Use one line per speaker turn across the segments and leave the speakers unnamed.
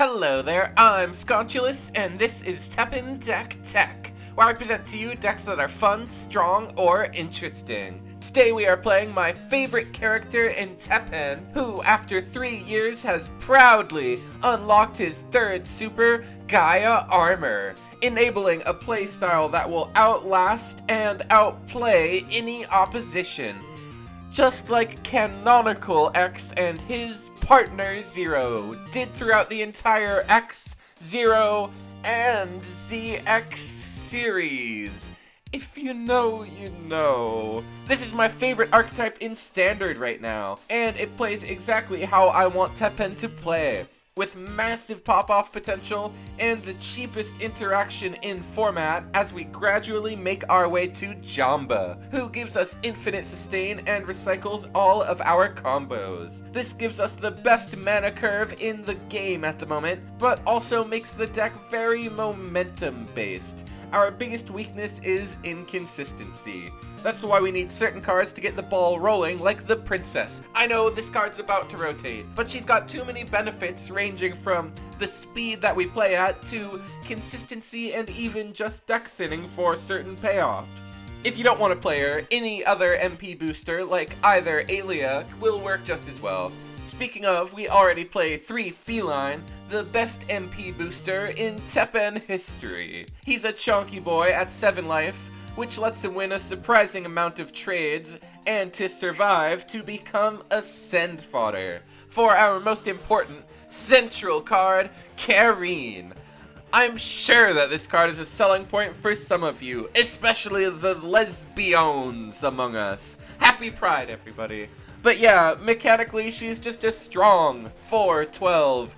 Hello there, I'm Sconchulus, and this is TEPPEN Deck Tech, where I present to you decks that are fun, strong, or interesting. Today we are playing my favorite character in TEPPEN, who after 3 years has proudly unlocked his third super, Gaea Armor, enabling a playstyle that will outlast and outplay any opposition. Just like Canonical X and his partner Zero did throughout the entire X, Zero, and ZX series. If you know, you know. This is my favorite archetype in Standard right now, and it plays exactly how I want TEPPEN to play, with massive pop-off potential and the cheapest interaction in format as we gradually make our way to Jamba, who gives us infinite sustain and recycles all of our combos. This gives us the best mana curve in the game at the moment, but also makes the deck very momentum-based. Our biggest weakness is inconsistency. That's why we need certain cards to get the ball rolling, like the Princess. I know this card's about to rotate, but she's got too many benefits ranging from the speed that we play at to consistency and even just deck thinning for certain payoffs. If you don't want to play her, any other MP booster like either Alia will work just as well. Speaking of, we already play 3 Feline, the best MP booster in TEPPEN history. He's a chonky boy at 7 life, which lets him win a surprising amount of trades, and to survive, to become a send fodder for our most important central card, Karine. I'm sure that this card is a selling point for some of you, especially the lesbians among us. Happy Pride, everybody. But yeah, mechanically, she's just a strong 4/12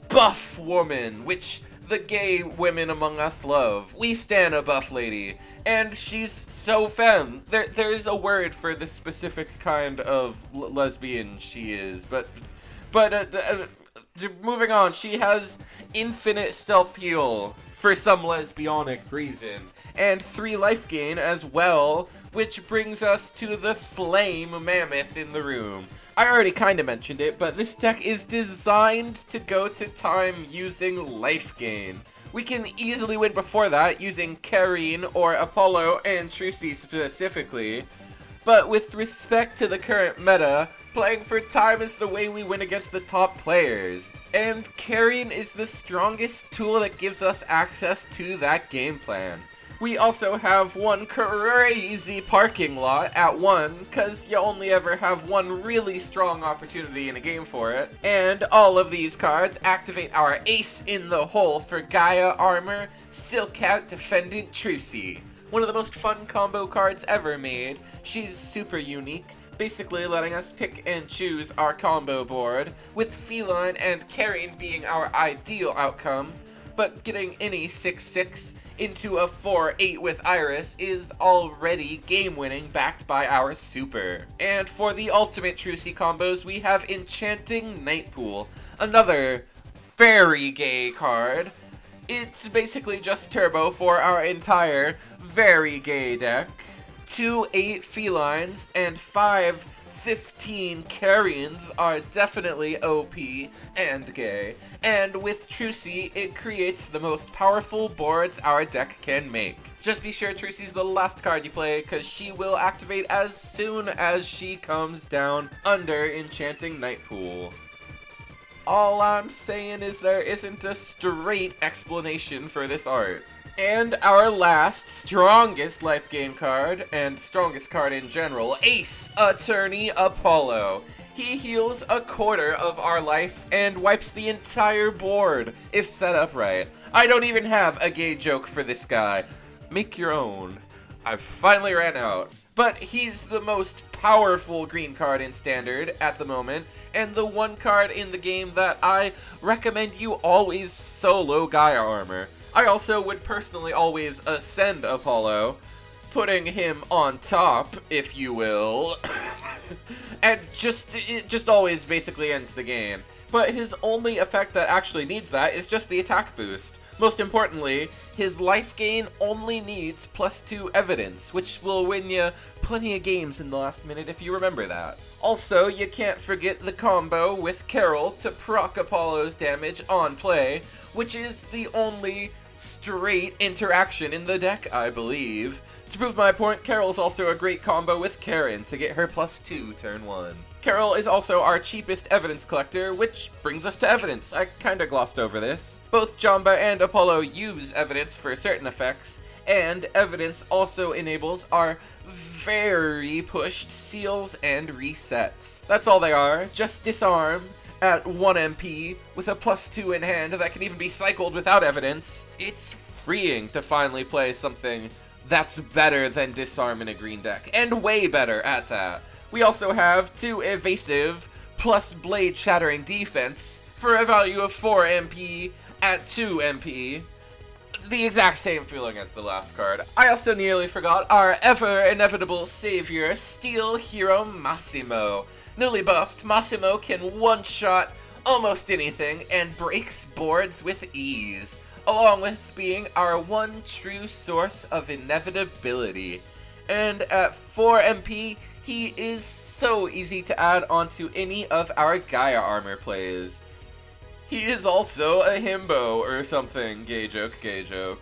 buff woman, which the gay women among us love. We stan a buff lady, and she's so femme. There's a word for the specific kind of lesbian she is, but moving on, she has infinite stealth heal for some lesbianic reason, and 3 life gain as well, which brings us to the flame mammoth in the room. I already kinda mentioned it, but this deck is designed to go to time using life gain. We can easily win before that using Karine or Apollo and Trucy specifically, but with respect to the current meta, playing for time is the way we win against the top players, and Karine is the strongest tool that gives us access to that game plan. We also have one crazy parking lot at 1, cause you only ever have one really strong opportunity in a game for it. And all of these cards activate our ace in the hole for Gaea Armor, Silcat Defendant Trucy. One of the most fun combo cards ever made. She's super unique, basically letting us pick and choose our combo board, with Feline and Karine being our ideal outcome, but getting any 6/6 into a 4/8 with Iris is already game-winning, backed by our super. And for the ultimate Trucy combos, we have Enchanting Nightpool, another very gay card. It's basically just turbo for our entire very gay deck. 2 8 Felines and 5 15 Karines are definitely OP and gay, and with Trucy, it creates the most powerful boards our deck can make. Just be sure Trucy's the last card you play, cause she will activate as soon as she comes down under Enchanting Nightpool. All I'm saying is there isn't a straight explanation for this art. And our last, strongest life gain card, and strongest card in general, Ace Attorney Apollo. He heals a quarter of our life and wipes the entire board, if set up right. I don't even have a gay joke for this guy. Make your own. I've finally ran out. But he's the most powerful green card in Standard at the moment, and the one card in the game that I recommend you always solo Gaea Armor. I also would personally always ascend Apollo, putting him on top, if you will, and it just always basically ends the game. But his only effect that actually needs that is just the attack boost. Most importantly, his life gain only needs +2 evidence, which will win you plenty of games in the last minute if you remember that. Also, you can't forget the combo with Carol to proc Apollo's damage on play, which is the only straight interaction in the deck, I believe. To prove my point, Carol is also a great combo with Karen to get her +2 turn 1. Carol is also our cheapest evidence collector, which brings us to evidence. I kinda glossed over this. Both Jamba and Apollo use evidence for certain effects, and evidence also enables our very pushed seals and resets. That's all they are, just disarm at 1 MP with a +2 in hand that can even be cycled without evidence. It's freeing to finally play something that's better than disarm in a green deck, and way better at that. We also have 2 evasive plus blade shattering defense for a value of 4 MP at 2 MP. The exact same feeling as the last card. I also nearly forgot our ever inevitable savior, Steel Hero Massimo. Newly buffed, Massimo can one-shot almost anything and breaks boards with ease, along with being our one true source of inevitability. And at 4 MP, he is so easy to add onto any of our Gaea armor plays. He is also a himbo or something, gay joke, gay joke.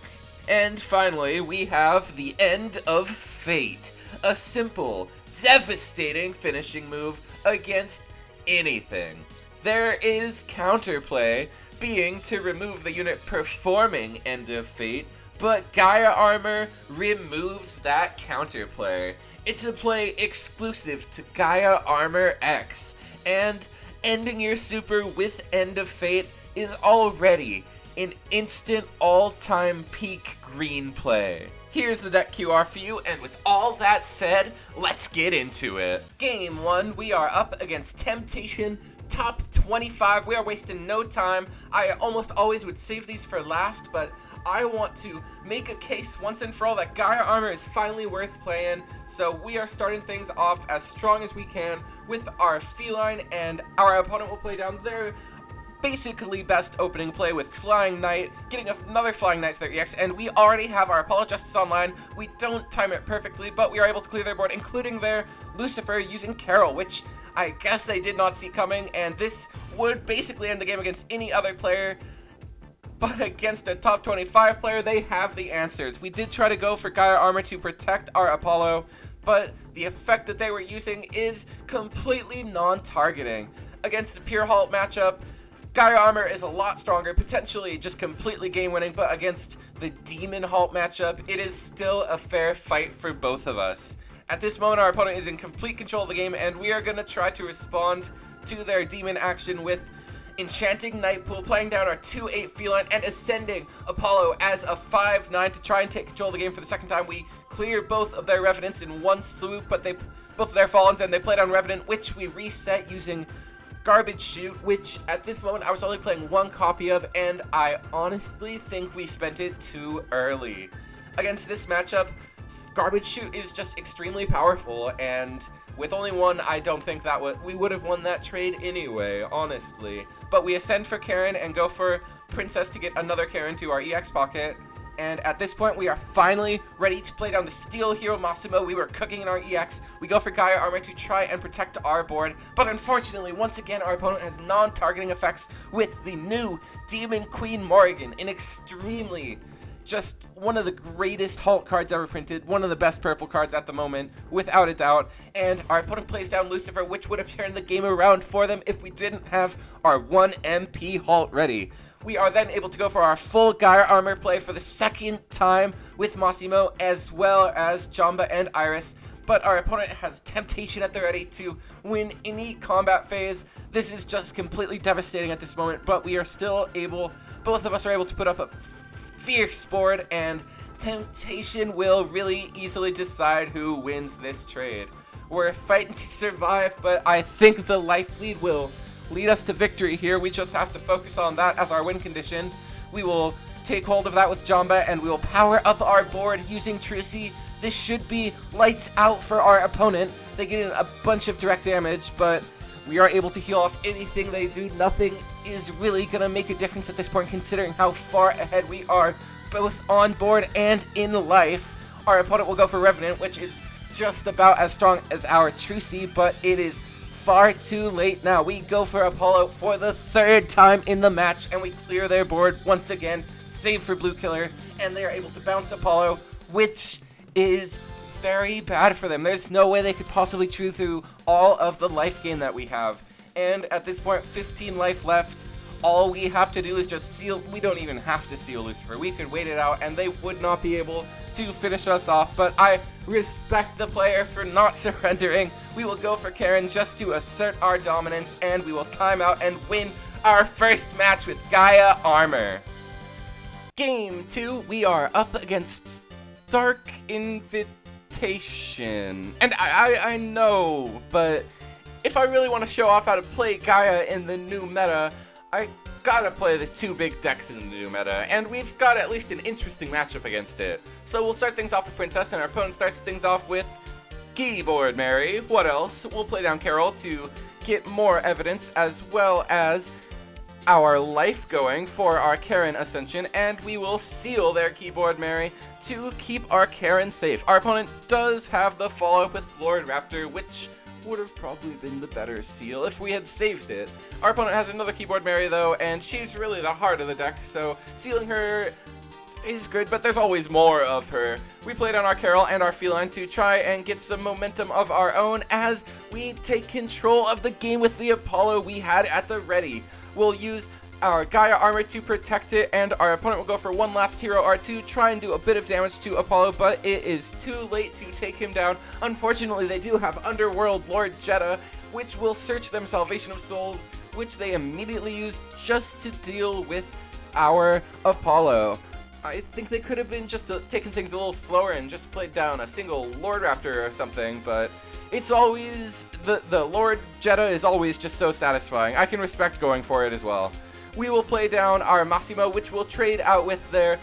And finally, we have the End of Fate, a simple, devastating finishing move against anything. There is counterplay, being to remove the unit performing End of Fate, but Gaea armor removes that counterplay. It's a play exclusive to Gaea Armor X, and ending your super with End of Fate is already an instant all-time peak green play. Here's the deck QR for you, and with all that said, let's get into it. Game 1, we are up against Temptation, top 25. We are wasting no time. I almost always would save these for last, but I want to make a case once and for all that Gaea Armor is finally worth playing, so we are starting things off as strong as we can with our Feline, and our opponent will play down their basically best opening play with Flying Knight, getting another Flying Knight to their EX, and we already have our Apollo Justice online. We don't time it perfectly, but we are able to clear their board, including their Lucifer using Carol, which I guess they did not see coming, and this would basically end the game against any other player. But against a top 25 player, they have the answers. We did try to go for Gaea Armor to protect our Apollo, but the effect that they were using is completely non-targeting. Against a pure halt matchup, Gaea Armor is a lot stronger, potentially just completely game-winning, but against the Demon halt matchup, it is still a fair fight for both of us. At this moment, our opponent is in complete control of the game, and we are going to try to respond to their Demon action with Enchanting Nightpool, playing down our 2/8 Feline, and Ascending Apollo as a 5/9 to try and take control of the game for the second time. We clear both of their Revenants in one swoop, but both of their Fallens, and they play down Revenant, which we reset using Garbage Chute, which at this moment I was only playing 1 copy of, and I honestly think we spent it too early. Against this matchup, Garbage Chute is just extremely powerful, and with only 1, I don't think we would have won that trade anyway, honestly. But we ascend for Karen and go for Princess to get another Karen to our EX pocket. And at this point, we are finally ready to play down the Steel Hero Massimo. We were cooking in our EX. We go for Gaea Armor to try and protect our board. But unfortunately, once again, our opponent has non-targeting effects with the new Demon Queen Morrigan, an extremely just one of the greatest Hulk cards ever printed, one of the best purple cards at the moment, without a doubt, and our opponent plays down Lucifer, which would have turned the game around for them if we didn't have our 1 MP Halt ready. We are then able to go for our full Gaea Armor play for the second time with Massimo, as well as Jamba and Iris, but our opponent has Temptation at the ready to win any combat phase. This is just completely devastating at this moment, but we are still able, both of us are able to put up a fierce board, and Temptation will really easily decide who wins this trade. We're fighting to survive, but I think the life lead will lead us to victory here. We just have to focus on that as our win condition. We will take hold of that with Jamba, and we will power up our board using Trissy. This should be lights out for our opponent. They get in a bunch of direct damage, but We are able to heal off anything they do. Nothing is really going to make a difference at this point, considering how far ahead we are, both on board and in life. Our opponent will go for Revenant, which is just about as strong as our Trucy, but it is far too late now. We go for Apollo for the third time in the match, and we clear their board once again, save for Blue Killer, and they are able to bounce Apollo, which is very bad for them. There's no way they could possibly chew through all of the life gain that we have. And at this point, 15 life left. All we have to do is just seal. We don't even have to seal Lucifer. We could wait it out, and they would not be able to finish us off. But I respect the player for not surrendering. We will go for Karen just to assert our dominance, and we will time out and win our first match with Gaea Armor. Game 2, we are up against Dark Invitation. And I know, but if I really want to show off how to play Gaea in the new meta, I gotta play the two big decks in the new meta, and we've got at least an interesting matchup against it. So we'll start things off with Princess, and our opponent starts things off with Keyboard Mary. What else? We'll play down Carol to get more evidence, as well as our life going for our Karen Ascension, and we will seal their Keyboard Mary to keep our Karen safe. Our opponent does have the follow-up with Lord Raptor, which would have probably been the better seal if we had saved it. Our opponent has another Keyboard Mary though, and she's really the heart of the deck, so sealing her is good, but there's always more of her. We play down our Carol and our Feline to try and get some momentum of our own as we take control of the game with the Apollo we had at the ready. We'll use our Gaea Armor to protect it, and our opponent will go for one last Hero Art to try and do a bit of damage to Apollo, but it is too late to take him down. Unfortunately, they do have Underworld Lord Jeddah, which will search them Salvation of Souls, which they immediately use just to deal with our Apollo. I think they could have been just taking things a little slower and just played down a single Lord Raptor or something, but it's always, the Lord Jeddah is always just so satisfying. I can respect going for it as well. We will play down our Massimo, which will trade out with their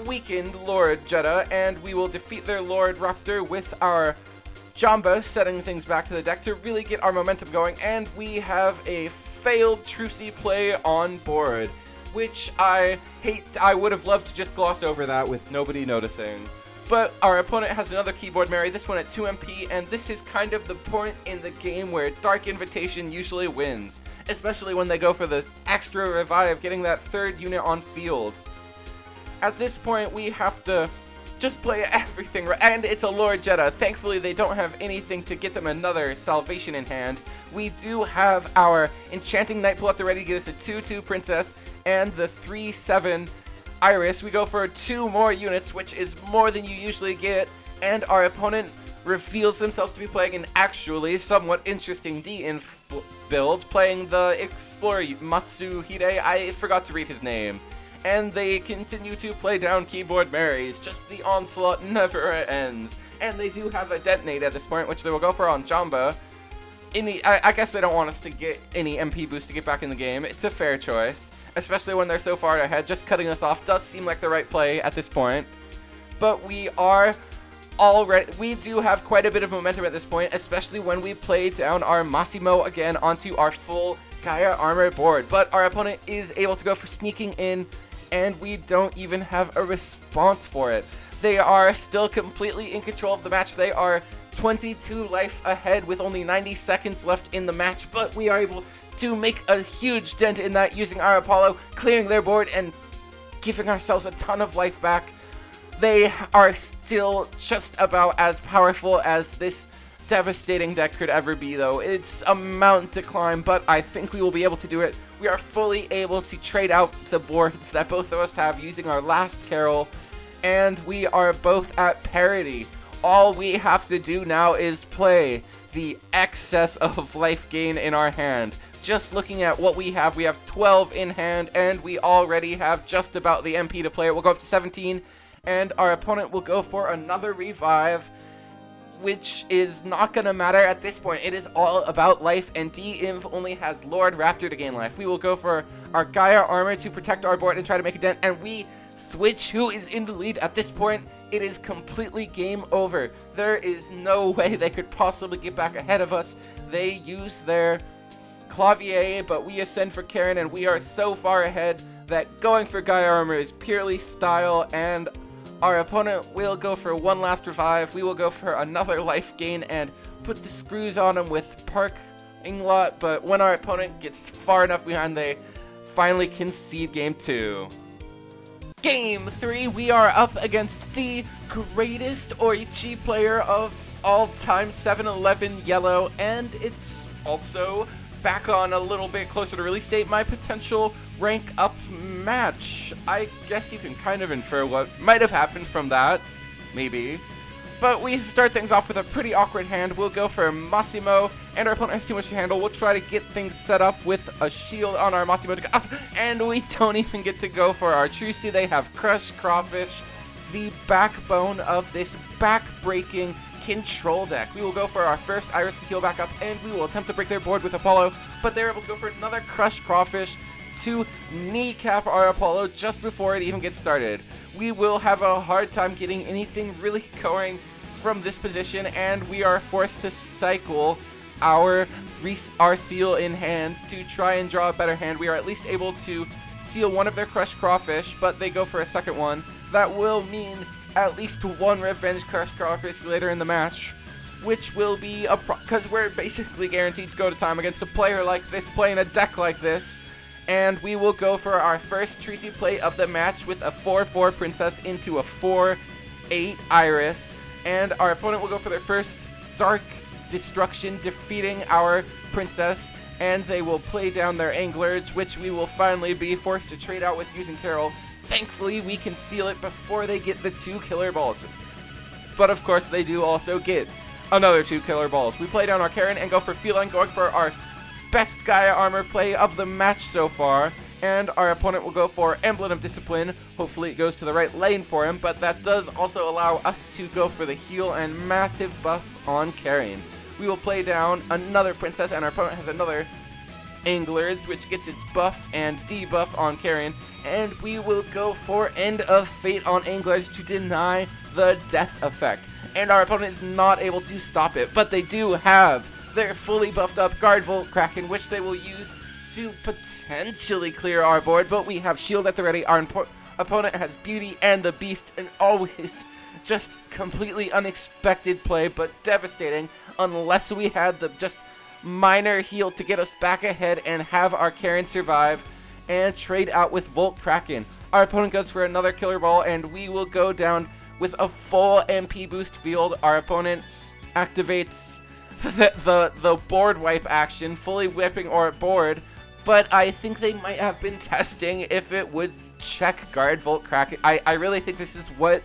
weakened Lord Jeddah, and we will defeat their Lord Raptor with our Jamba, setting things back to the deck to really get our momentum going, and we have a failed Trucy play on board, which I hate. I would have loved to just gloss over that with nobody noticing. But our opponent has another Keyboard Mary, this one at 2 MP, and this is kind of the point in the game where Dark Invitation usually wins, especially when they go for the extra revive, getting that third unit on field. At this point, we have to just play everything right, and it's a Lord Jeddah. Thankfully, they don't have anything to get them another Salvation in hand. We do have our Enchanting Nightpool at the ready to get us a 2/2 Princess, and the 3/7 Iris. We go for 2 more units, which is more than you usually get, and our opponent reveals themselves to be playing an actually somewhat interesting D-Inf build, playing the Explorer Matsuhide. I forgot to read his name. And they continue to play down Keyboard Marys. Just the onslaught never ends. And they do have a Detonate at this point, which they will go for on Jamba. I guess they don't want us to get any MP boost to get back in the game. It's a fair choice, especially when they're so far ahead. Just cutting us off does seem like the right play at this point. But we do have quite a bit of momentum at this point, especially when we play down our Massimo again onto our full Gaea Armor board. But our opponent is able to go for sneaking in, and we don't even have a response for it. They are still completely in control of the match. They are 22 life ahead with only 90 seconds left in the match, but we are able to make a huge dent in that using our Apollo, clearing their board and giving ourselves a ton of life back. They are still just about as powerful as this devastating deck could ever be, though. It's a mountain to climb, but I think we will be able to do it. We are fully able to trade out the boards that both of us have using our last Carol, and we are both at parity. All we have to do now is play the excess of life gain in our hand. Just looking at what we have 12 in hand, and we already have just about the MP to play it. We'll go up to 17, and our opponent will go for another revive, which is not going to matter at this point. It is all about life, and D-Inv only has Lord Raptor to gain life. We will go for our Gaea Armor to protect our board and try to make a dent, and we switch who is in the lead at this point. It is completely game over. There is no way they could possibly get back ahead of us. They use their Clavier, but we ascend for Karen, and we are so far ahead that going for Gaea Armor is purely style, and our opponent will go for one last revive. We will go for another life gain and put the screws on him with Parking Lot, but when our opponent gets far enough behind, they finally concede game 2. Game 3, we are up against the greatest Oichi player of all time, 7-11 Yellow, and it's also back on a little bit closer to release date, my potential rank up match. I guess you can kind of infer what might have happened from that, maybe. But we start things off with a pretty awkward hand. We'll go for Massimo, and our opponent has too much to handle. We'll try to get things set up with a shield on our Massimo to go up, and we don't even get to go for our Trucy. They have Crush Crawfish, the backbone of this back-breaking control deck. We will go for our first Iris to heal back up, and we will attempt to break their board with Apollo, but they're able to go for another Crush Crawfish to kneecap our Apollo just before it even gets started. We will have a hard time getting anything really going from this position, and we are forced to cycle our seal in hand to try and draw a better hand. We are at least able to seal one of their Crush Crawfish, but they go for a second one. That will mean at least one Revenge Crush Crawfish later in the match, which will be a because we're basically guaranteed to go to time against a player like this, playing a deck like this. And we will go for our first Trucy play of the match with a 4-4 Princess into a 4-8 Iris. And our opponent will go for their first Dark Destruction, defeating our Princess. And they will play down their Anglers, which we will finally be forced to trade out with using Carol. Thankfully, we can seal it before they get the 2 killer balls. But of course, they do also get another 2 killer balls. We play down our Karen and go for Feline, going for our best Gaea Armor play of the match so far, and our opponent will go for Emblem of Discipline. Hopefully it goes to the right lane for him, but that does also allow us to go for the heal and massive buff on Karen. We will play down another Princess, and our opponent has another Angler, which gets its buff and debuff on Karen, and we will go for End of Fate on Anglers to deny the death effect. And our opponent is not able to stop it, but they do have their fully buffed up Guard Volt Kraken, which they will use to potentially clear our board, but we have shield at the ready. Our opponent has Beauty and the Beast, and always just completely unexpected play, but devastating, unless we had the just minor heal to get us back ahead and have our Karen survive and trade out with Volt Kraken. Our opponent goes for another killer ball, and we will go down with a full MP boost field. Our opponent activates the board wipe action, fully whipping our board, but I think they might have been testing if it would check Guard Volt Kraken. I really think this is what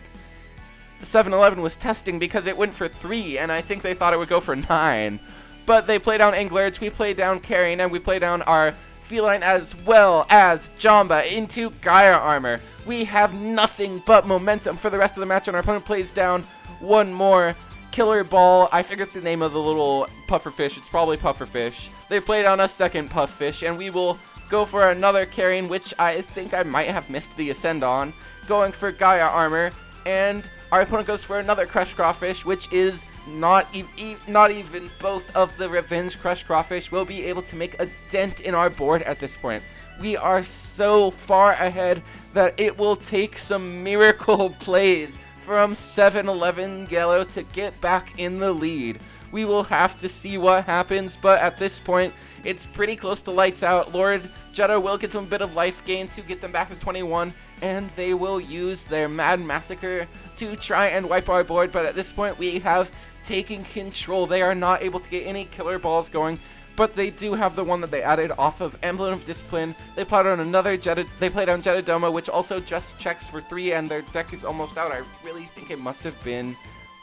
7-11 was testing, because it went for 3, and I think they thought it would go for 9. But they play down Anglers, we play down Karen, and we play down our Feline as well as Jamba into Gaea Armor. We have nothing but momentum for the rest of the match, and our opponent plays down one more Killer Ball. I forget the name of the little pufferfish. It's probably pufferfish. They play down a second pufffish, and we will go for another Karen, which I think I might have missed the ascend on, going for Gaea Armor, and our opponent goes for another Crush Crawfish, which is not even both of the Revenge Crush Crawfish will be able to make a dent in our board at this point. We are so far ahead that it will take some miracle plays from 7-11 Yellow to get back in the lead. We will have to see what happens, but at this point, it's pretty close to lights out. Lord Jeddah will get them a bit of life gain to get them back to 21, and they will use their Mad Massacre to try and wipe our board, but at this point, we have taken control. They are not able to get any killer balls going, but they do have the one that they added off of Emblem of Discipline. They played on another they played on Jeddah Doma, which also just checks for 3, and their deck is almost out. I really think it must have been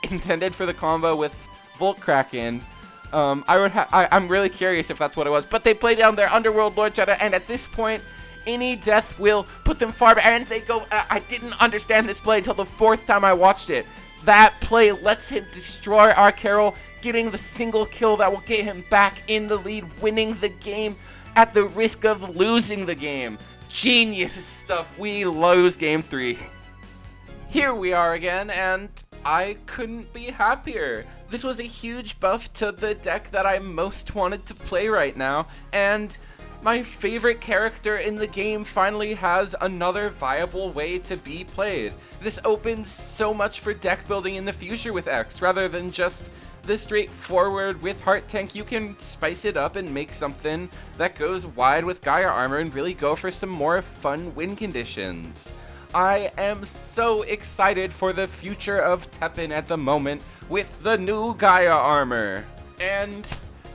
intended for the combo with Volt Kraken. I'm really curious if that's what it was, but they play down their Underworld Lord Jeddah, and at this point, any death will put them far back, and they go, I didn't understand this play until the 4th time I watched it. That play lets him destroy our Carol, getting the single kill that will get him back in the lead, winning the game at the risk of losing the game. Genius stuff. We lose game 3. Here we are again, and I couldn't be happier. This was a huge buff to the deck that I most wanted to play right now, and my favorite character in the game finally has another viable way to be played. This opens so much for deck building in the future with X, rather than just the straightforward with Heart Tank. You can spice it up and make something that goes wide with Gaea armor and really go for some more fun win conditions. I am so excited for the future of TEPPEN at the moment with the new Gaea armor. And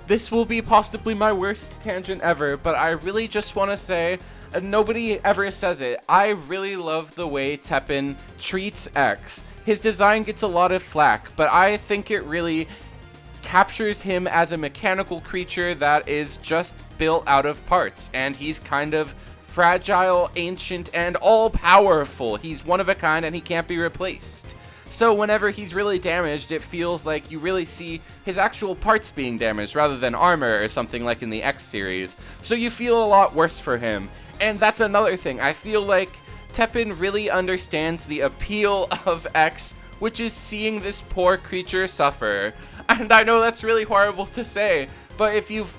this will be possibly my worst tangent ever, but I really just want to say, and nobody ever says it, I really love the way TEPPEN treats X. His design gets a lot of flack, but I think it really captures him as a mechanical creature that is just built out of parts, and he's kind of fragile, ancient, and all-powerful. He's one of a kind and he can't be replaced. So whenever he's really damaged, it feels like you really see his actual parts being damaged rather than armor or something like in the X series. So you feel a lot worse for him. And that's another thing. I feel like TEPPEN really understands the appeal of X, which is seeing this poor creature suffer. And I know that's really horrible to say, but if you've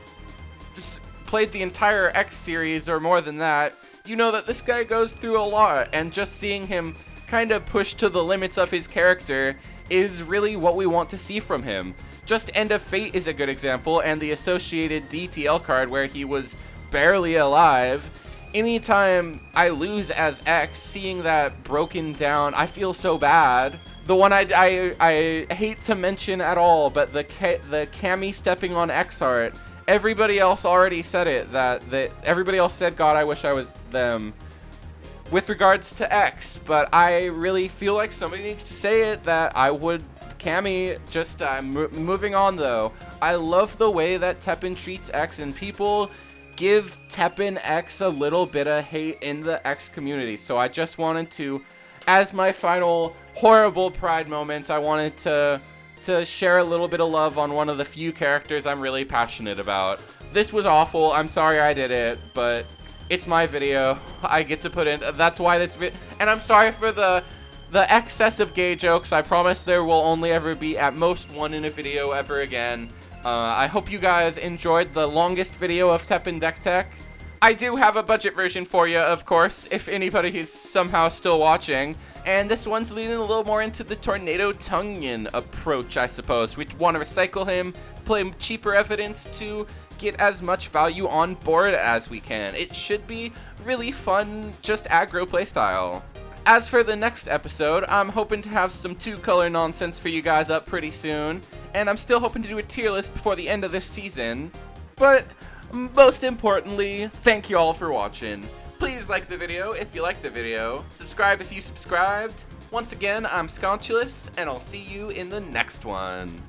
played the entire X series or more than that, you know that this guy goes through a lot, and just seeing him kind of pushed to the limits of his character is really what we want to see from him. Just End of Fate is a good example, and the associated DTL card where he was barely alive. Anytime I lose as X, seeing that broken down, I feel so bad. The one I hate to mention at all, but the Cammy stepping on X art, everybody else already said it, that everybody else said, God, I wish I was them, with regards to X, but I really feel like somebody needs to say it, that I would Cammy. Just moving on though, I love the way that TEPPEN treats X, and people give TEPPEN X a little bit of hate in the X community. So I just wanted to, as my final horrible pride moment, I wanted to share a little bit of love on one of the few characters I'm really passionate about. This was awful, I'm sorry I did it, but it's my video. I get to put in. That's why this and I'm sorry for the excess of gay jokes. I promise there will only ever be at most one in a video ever again. I hope you guys enjoyed the longest video of TEPPEN Deck Tech. I do have a budget version for you, of course, if anybody is somehow still watching. And this one's leaning a little more into the Tornado Tongueon approach, I suppose. We want to recycle him, play cheaper evidence to get as much value on board as we can. It should be really fun, just aggro playstyle. As for the next episode, I'm hoping to have some two-color nonsense for you guys up pretty soon, and I'm still hoping to do a tier list before the end of this season. But most importantly, thank you all for watching. Please like the video if you liked the video, subscribe if you subscribed. Once again, I'm Sconchulous, and I'll see you in the next one.